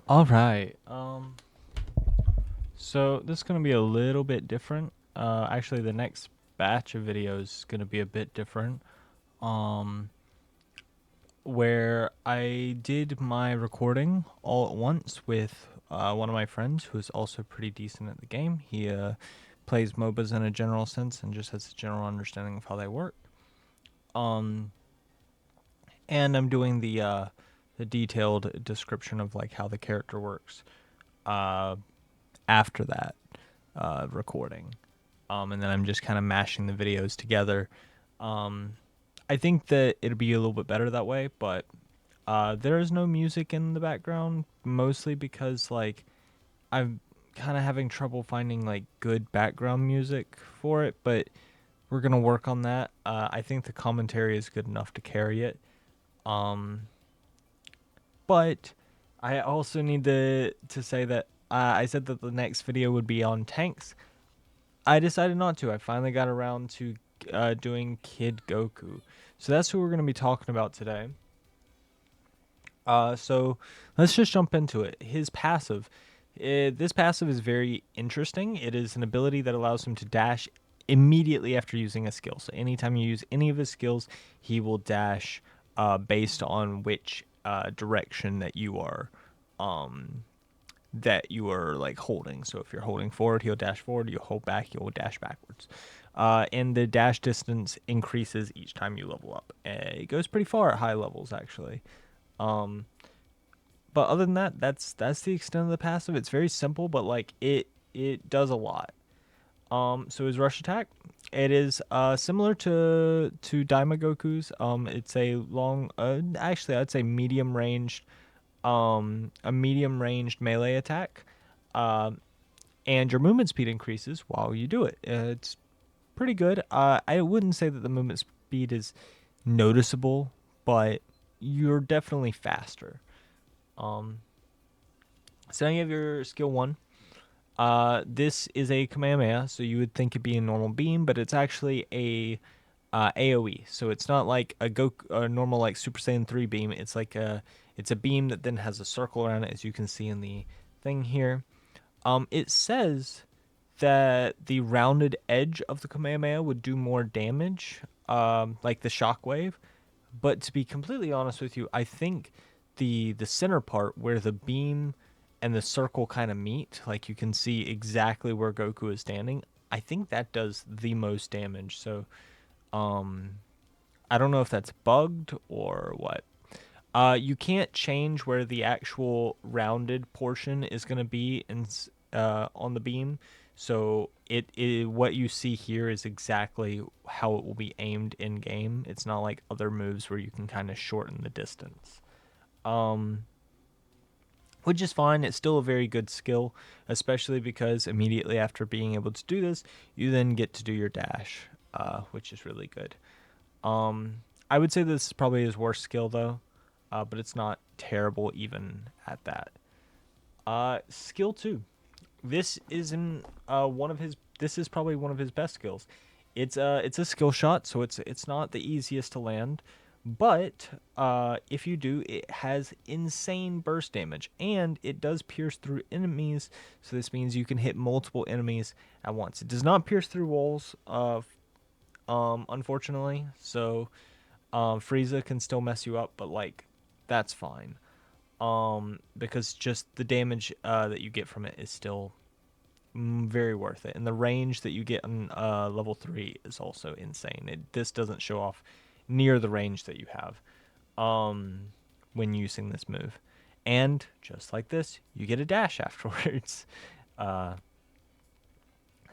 All right. So this is gonna be a little bit different. Actually, the next batch of videos is gonna be a bit different. Um, where I did my recording all at once with one of my friends who's also pretty decent at the game. He plays MOBAs in a general sense and just has a general understanding of how they work. Um, and I'm doing the detailed description of like how the character works. Uh, After that recording. And then I'm just kind of mashing the videos together. Um, I think that it'll be a little bit better that way, but there is no music in the background, mostly because like I'm kind of having trouble finding like good background music for it, but we're gonna work on that. I think the commentary is good enough to carry it. Um, but I also need to say that I said that the next video would be on tanks. I decided not to. I finally got around to doing Kid Goku. So that's who we're going to be talking about today. So let's just jump into it. His passive. This passive is very interesting. It is an ability that allows him to dash immediately after using a skill. So anytime you use any of his skills, he will dash based on which direction um, that you are like holding. So if you're holding forward, he'll dash forward. You hold back, he'll dash backwards. And the dash distance increases each time you level up. It goes pretty far at high levels, actually. Um, but other than that, that's the extent of the passive. It's very simple, but like it does a lot. So his rush attack, it is similar to Daima Goku's. It's a long, actually I'd say medium ranged, a medium ranged melee attack. Um, and your movement speed increases while you do it. It's pretty good. I wouldn't say that the movement speed is noticeable, but you're definitely faster. Um, so now you have your skill one. This is a Kamehameha, so you would think it'd be a normal beam, but it's actually a AOE. So it's not like a normal like Super Saiyan 3 beam. It's a beam that then has a circle around it, as you can see in the thing here. It says that the rounded edge of the Kamehameha would do more damage, like the shockwave. But to be completely honest with you, I think the center part where the beam and the circle kind of meet, like you can see exactly where Goku is standing, I think that does the most damage. So, um, I don't know if that's bugged or what. You can't change where the actual rounded portion is going to be on the beam. So what you see here is exactly how it will be aimed in game. It's not like other moves where you can kind of shorten the distance. Um, which is fine. It's still a very good skill, especially because immediately after being able to do this, you then get to do your dash, which is really good. I would say this is probably his worst skill though, but it's not terrible even at that. Skill two. This is in one of his. This is probably one of his best skills. It's a skill shot, so it's not the easiest to land, but if you do, it has insane burst damage, and it does pierce through enemies. So this means you can hit multiple enemies at once. It does not pierce through walls, unfortunately. So Frieza can still mess you up, but like that's fine. Because just the damage that you get from it is still very worth it, and the range that you get on level 3 is also insane. This doesn't show off near the range that you have um, when using this move, and just like this, you get a dash afterwards. Uh,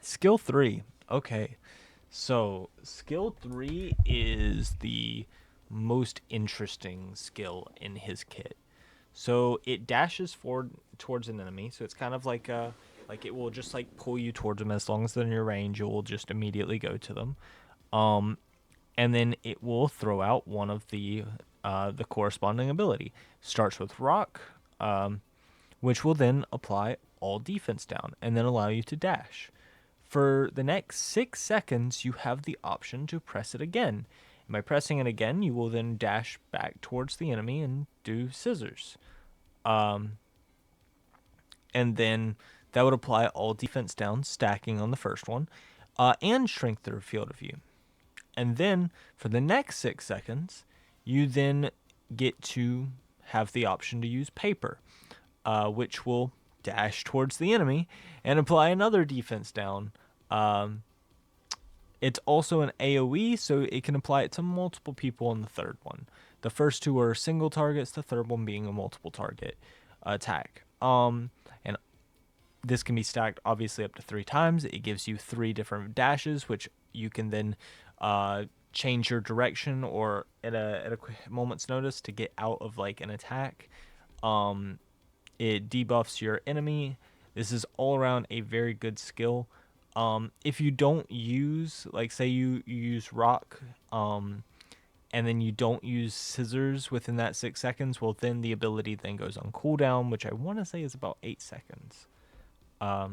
skill 3. Okay, so skill 3 is the most interesting skill in his kit. So it dashes forward towards an enemy. So it's kind of like it will just like pull you towards them as long as they're in your range. You will just immediately go to them. Um, and then it will throw out one of the corresponding ability. Starts with rock, which will then apply all defense down and then allow you to dash. For the next 6 seconds, you have the option to press it again. And by pressing it again, you will then dash back towards the enemy and do scissors. Um, and then that would apply all defense down, stacking on the first one, and shrink their field of view. And then for the next 6 seconds, you then get to have the option to use paper, which will dash towards the enemy and apply another defense down. It's also an AoE, so it can apply it to multiple people on the third one. The first two are single targets, the third one being a multiple target attack. And this can be stacked obviously up to 3 times. It gives you 3 different dashes, which you can then change your direction or at a moment's notice to get out of like an attack. It debuffs your enemy. This is all around a very good skill. If you don't use, like say you use rock, and then you don't use scissors within that 6 seconds, well then the ability then goes on cooldown, which I want to say is about 8 seconds. But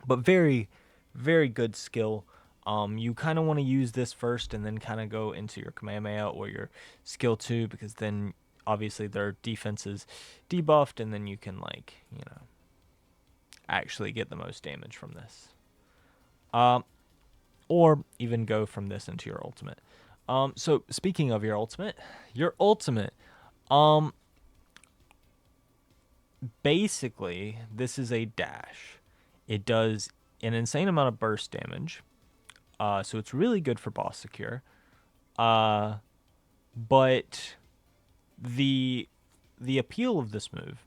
very, very good skill. You kind of want to use this first and then kind of go into your Kamehameha or your skill 2, because then obviously their defense is debuffed and then you can like, actually get the most damage from this. Or even go from this into your ultimate. So speaking of your ultimate, basically this is a dash. It does an insane amount of burst damage. So it's really good for boss secure. But the appeal of this move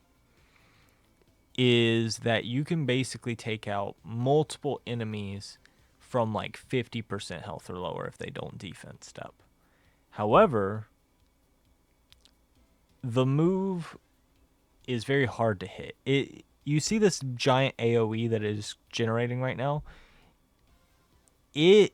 is that you can basically take out multiple enemies from like 50% health or lower if they don't defense up. However, the move is very hard to hit. You see this giant AoE that is generating right now? It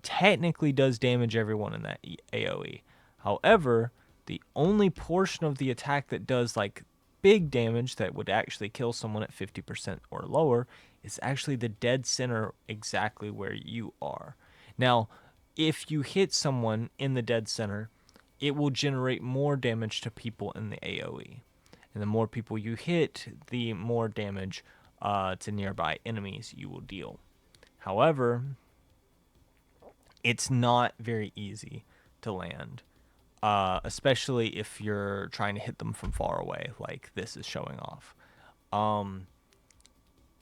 technically does damage everyone in that AoE. However, the only portion of the attack that does like big damage that would actually kill someone at 50% or lower is actually the dead center exactly where you are. Now, if you hit someone in the dead center, it will generate more damage to people in the AoE. And the more people you hit, the more damage to nearby enemies you will deal. However, it's not very easy to land. Especially if you're trying to hit them from far away, like this is showing off.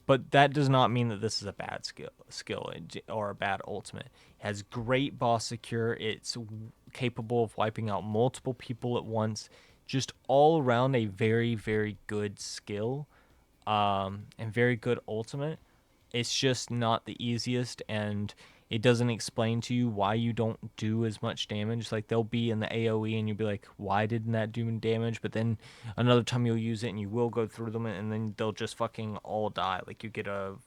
But that does not mean that this is a bad skill or a bad ultimate. It has great boss secure. It's capable of wiping out multiple people at once. Just all around a very, very good skill, and very good ultimate. It's just not the easiest, and it doesn't explain to you why you don't do as much damage. Like they'll be in the AoE and you'll be like, why didn't that do damage? But then another time you'll use it and you will go through them and then they'll just fucking all die. Like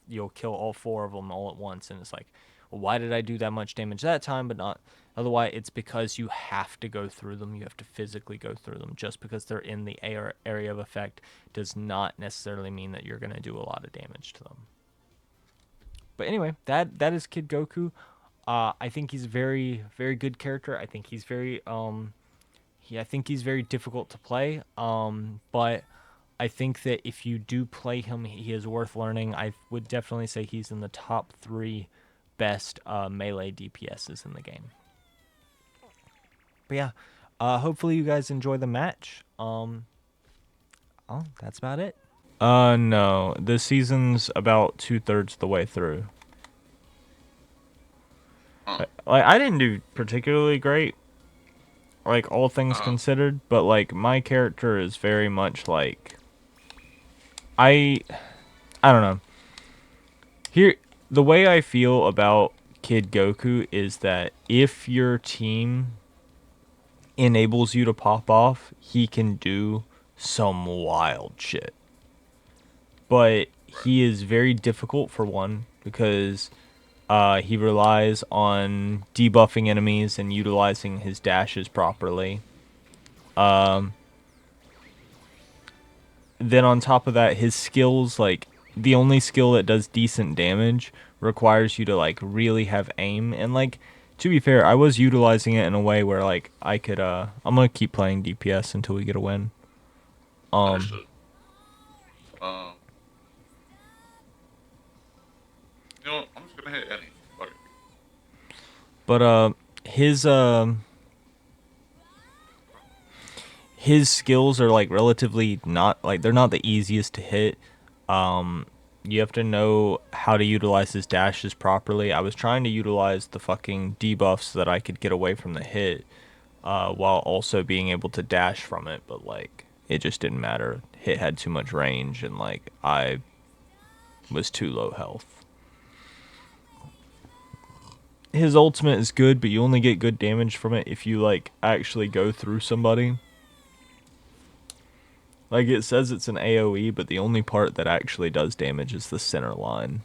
you'll kill all 4 of them all at once, and it's like, well, why did I do that much damage that time but not otherwise? It's because you have to go through them. You have to physically go through them. Just because they're in the area of effect does not necessarily mean that you're going to do a lot of damage to them. But anyway, that is Kid Goku. I think he's a very, very good character. I think he's very I think he's very difficult to play. But I think that if you do play him, he is worth learning. I would definitely say he's in the top 3 best melee DPSs in the game. But yeah, hopefully you guys enjoy the match. That's about it. No. The season's about 2/3 of the way through. Like, I didn't do particularly great, like, all things considered, but, like, my character is very much, like, I don't know. Here, the way I feel about Kid Goku is that if your team enables you to pop off, he can do some wild shit. But he is very difficult for one, because he relies on debuffing enemies and utilizing his dashes properly. Then on top of that, his skills, like, the only skill that does decent damage requires you to, like, really have aim. And, like, to be fair, I was utilizing it in a way where, like, I could, I'm gonna keep playing DPS until we get a win. Understood. gonna hit any. Fuck it. But his his skills are like relatively not like they're not the easiest to hit. You have to know how to utilize his dashes properly. I was trying to utilize the fucking debuffs so that I could get away from the hit, while also being able to dash from it, but like it just didn't matter. Hit had too much range, and like I was too low health. His ultimate is good, but you only get good damage from it if you like actually go through somebody. Like it says it's an AoE, but the only part that actually does damage is the center line.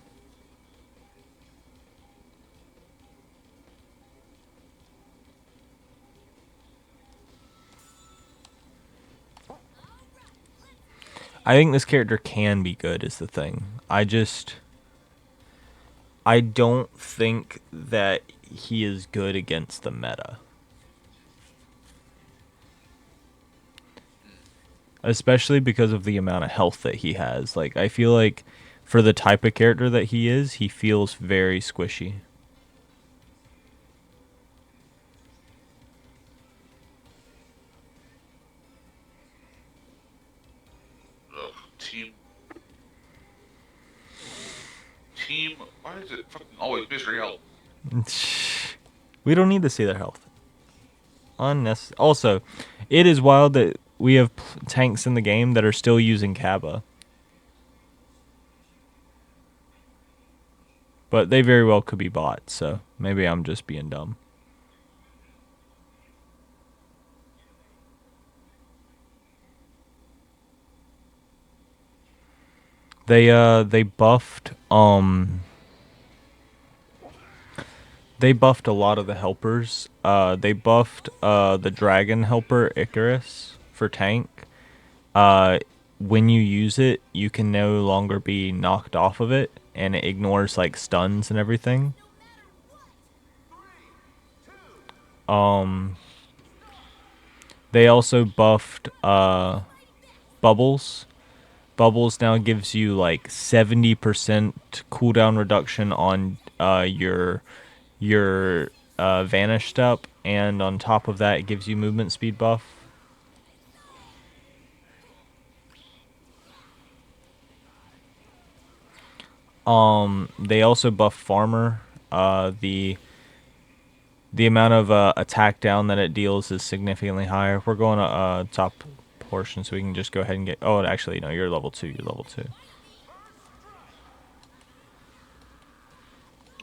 I think this character can be good is the thing. I don't think that he is good against the meta. Especially because of the amount of health that he has. Like I feel like for the type of character that he is, he feels very squishy. Ugh, team. Why is it fucking always mystery help? We don't need to see their health. Also, it is wild that we have tanks in the game that are still using Kaba. But they very well could be bots, so maybe I'm just being dumb. They buffed a lot of the helpers. They buffed the dragon helper Icarus for tank. Uh when you use it, you can no longer be knocked off of it, and it ignores like stuns and everything. Um they also buffed bubbles. Bubbles now gives you like 70% cooldown reduction on your vanish step, and on top of that, it gives you movement speed buff. They also buff farmer. The amount of attack down that it deals is significantly higher. We're going to top portion, so we can just go ahead and get. Oh, actually, no, you're level 2. You're level 2.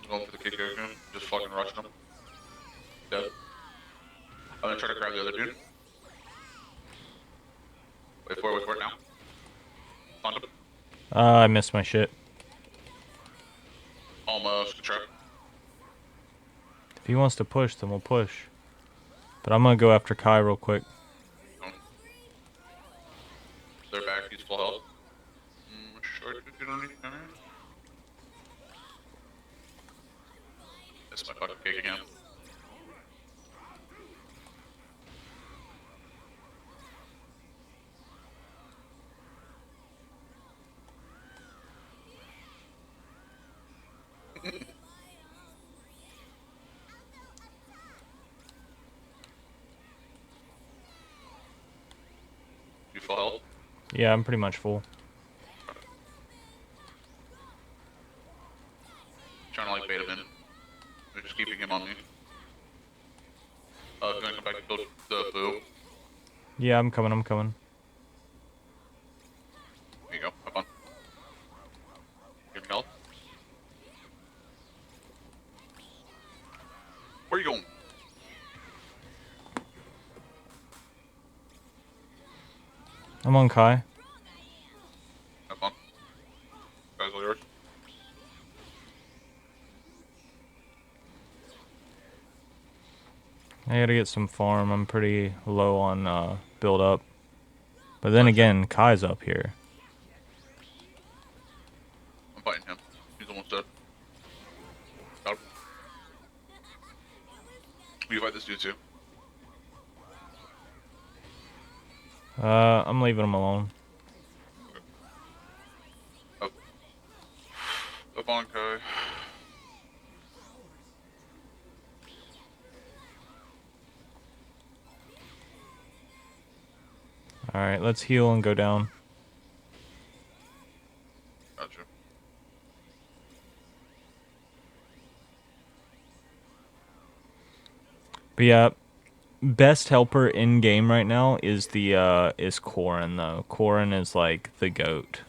I'm going for the Kid Goku. Just fucking rushing him. Dead. I'm gonna try to grab the other dude. Wait for it now. Found him. I missed my shit. Almost. Good try. If he wants to push, then we'll push. But I'm gonna go after Kai real quick. Oh. They're back. He's full health. Sure. That's my fucking cake again. You full health? Yeah, I'm pretty much full. Trying to like bait him in. They're just keeping him on me. Gonna come back and build the boo. Yeah, I'm coming. I'm coming. There you go. Have fun. Give me health. Where are you going? I'm on Kai. Have fun. Guys, all yours. I gotta get some farm. I'm pretty low on build up. But then again, Kai's up here. I'm fighting him. He's almost dead. Got him. You fight this dude too. I'm leaving him alone. Okay. Up on Kai. All right, let's heal and go down. Gotcha. But yeah, best helper in game right now is the is Corrin though. Corrin is like the goat.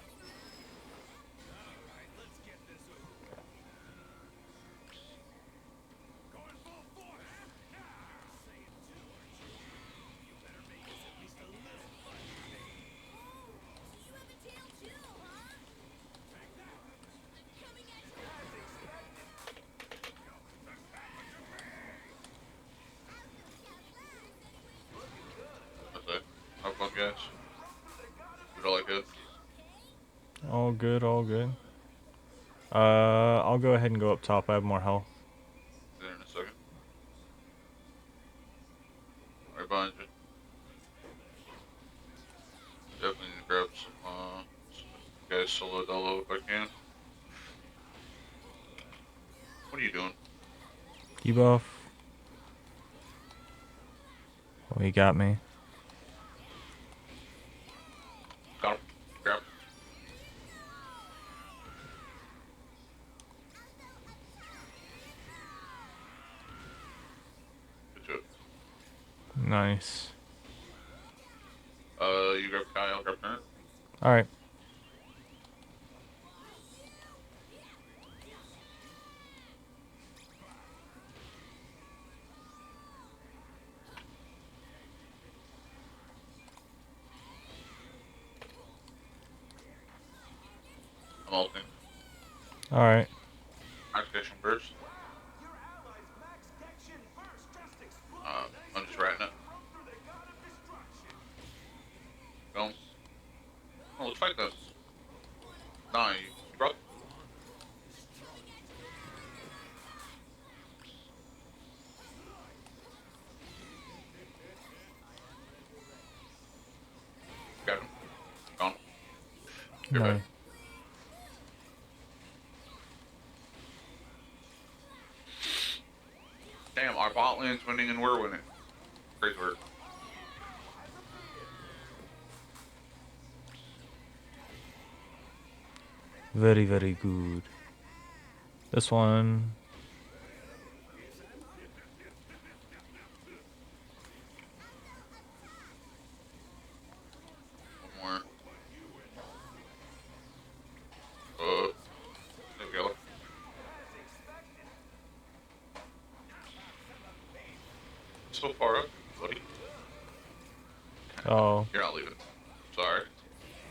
That's it. Have fun, guys. Did all I could. All good, all good. I'll go ahead and go up top. I have more health. There in a second. Right behind you. Definitely need to grab some guys solo dolo if I can. What are you doing? Debuff. Oh, he got me. Got him. Grab him. Good job. Nice. You grab Kai, I'll grab Parent. All right. I'm ulting. All right. Activation burst. I'm just ratting it. Go. Oh, let's fight this. Nah, you brought. Got him. Gone. You're back. Nice. Damn, our bot lane's winning and we're winning. Crazy work. Very, very good. This one. One more. There we go. So far up, buddy. Oh. You're not leaving. Sorry.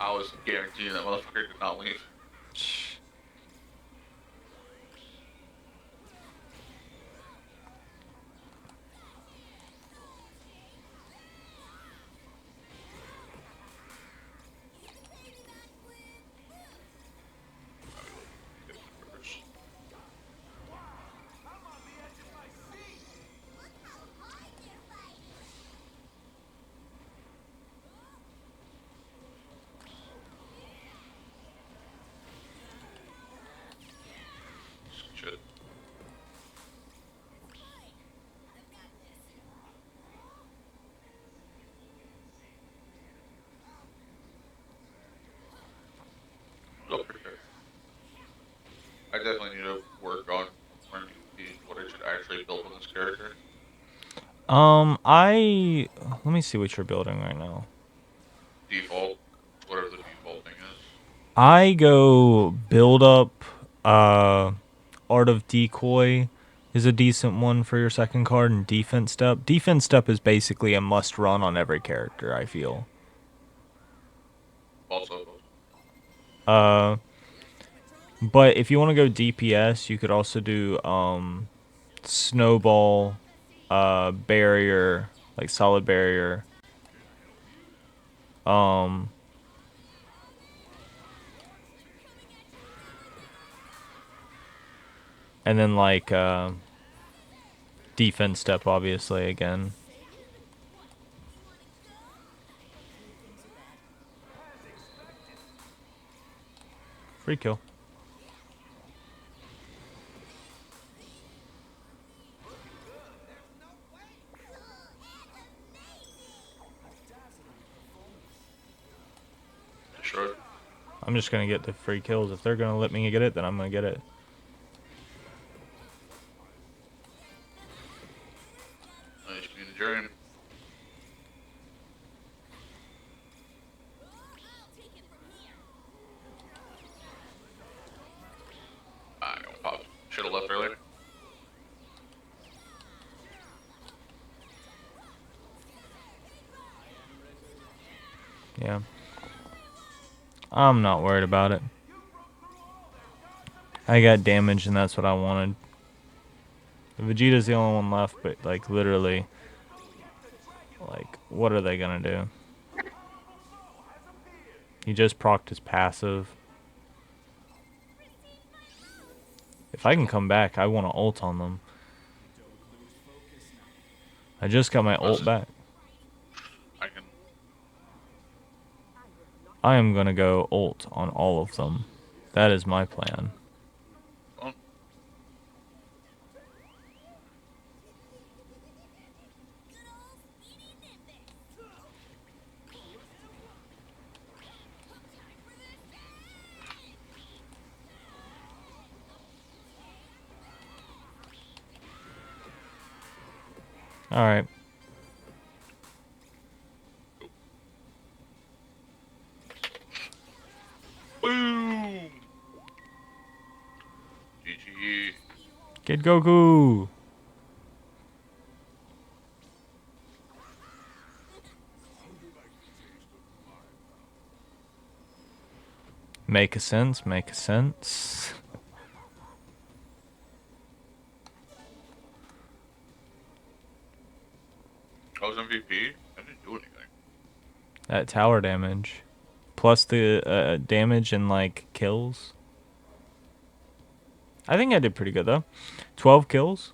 I was guaranteeing that motherfucker did not leave. Shit. Go prepare. I definitely need to work on learning what I should actually build on this character. Let me see what you're building right now. Default, whatever the default thing is. I go build up. Art of Decoy is a decent one for your second card, and Defense Step. Defense Step is basically a must run on every character, I feel. Also, Uh, but if you want to go DPS, you could also do Snowball, Barrier, like Solid Barrier. Um, and then like Defense Step, obviously, again. Free kill. Sure. I'm just gonna get the free kills. If they're gonna let me get it, then I'm gonna get it. Nice being a dream. I don't pop. Should have left earlier. Yeah. I'm not worried about it. I got damage, and that's what I wanted. Vegeta's the only one left, but, like, literally, like, what are they gonna do? He just procced his passive. If I can come back, I want to ult on them. I just got my ult back. I can. I am gonna go ult on all of them. That is my plan. Well, Alright. boom. GG. Kid Goku! Make a sense, make a sense. I was MVP. I didn't do anything. That tower damage. Plus the damage and, like, kills. I think I did pretty good, though. 12 kills.